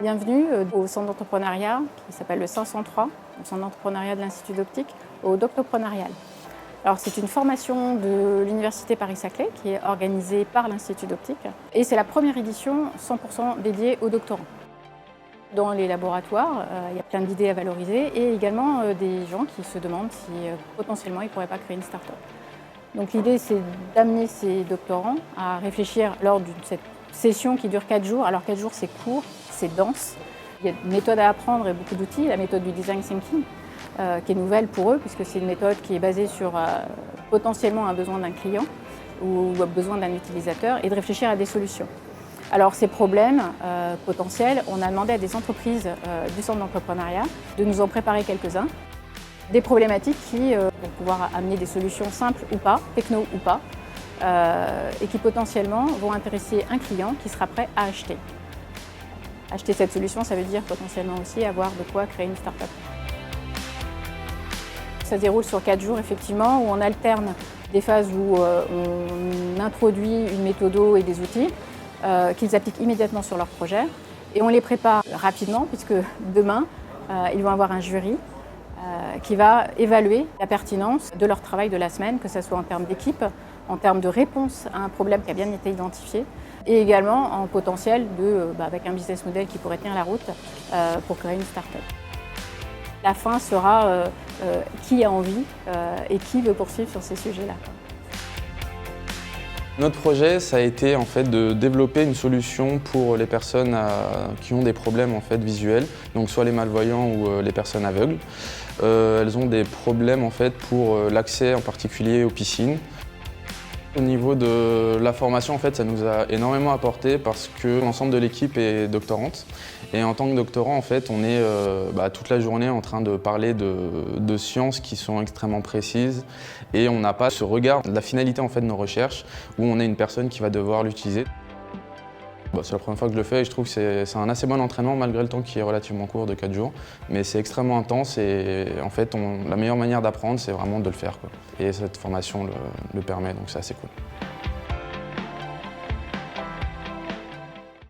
Bienvenue au centre d'entrepreneuriat qui s'appelle le 503, le centre d'entrepreneuriat de l'Institut d'Optique, au Doctoprenarial. Alors c'est une formation de l'Université Paris-Saclay qui est organisée par l'Institut d'Optique et c'est la première édition 100% dédiée aux doctorants. Dans les laboratoires, il y a plein d'idées à valoriser et également des gens qui se demandent si potentiellement ils ne pourraient pas créer une start-up. Donc l'idée c'est d'amener ces doctorants à réfléchir lors de cette session qui dure 4 jours. Alors 4 jours c'est court, c'est dense. Il y a une méthode à apprendre et beaucoup d'outils, la méthode du design thinking, qui est nouvelle pour eux puisque c'est une méthode qui est basée sur potentiellement un besoin d'un client ou un besoin d'un utilisateur et de réfléchir à des solutions. Alors ces problèmes potentiels, on a demandé à des entreprises du centre d'entrepreneuriat de nous en préparer quelques-uns. Des problématiques qui vont pouvoir amener des solutions simples ou pas, techno ou pas, et qui potentiellement vont intéresser un client qui sera prêt à acheter. Acheter cette solution, ça veut dire potentiellement aussi avoir de quoi créer une start-up. Ça se déroule sur 4 jours effectivement, où on alterne des phases où on introduit une méthode et des outils qu'ils appliquent immédiatement sur leur projet. Et on les prépare rapidement puisque demain, ils vont avoir un jury qui va évaluer la pertinence de leur travail de la semaine, que ce soit en termes d'équipe, en termes de réponse à un problème qui a bien été identifié, et également en potentiel avec un business model qui pourrait tenir la route pour créer une start-up. La fin sera qui a envie et qui veut poursuivre sur ces sujets-là. Notre projet, ça a été en fait de développer une solution pour les personnes qui ont des problèmes en fait visuels, donc soit les malvoyants ou les personnes aveugles. Elles ont des problèmes en fait pour l'accès en particulier aux piscines. Au niveau de la formation, en fait, ça nous a énormément apporté parce que l'ensemble de l'équipe est doctorante. Et en tant que doctorant, en fait, on est toute la journée en train de parler de sciences qui sont extrêmement précises. Et on n'a pas ce regard de la finalité en fait, de nos recherches où on a une personne qui va devoir l'utiliser. C'est la première fois que je le fais et je trouve que c'est un assez bon entraînement malgré le temps qui est relativement court de 4 jours. Mais c'est extrêmement intense et en fait, la meilleure manière d'apprendre, c'est vraiment de le faire, quoi. Et cette formation le permet, donc c'est assez cool.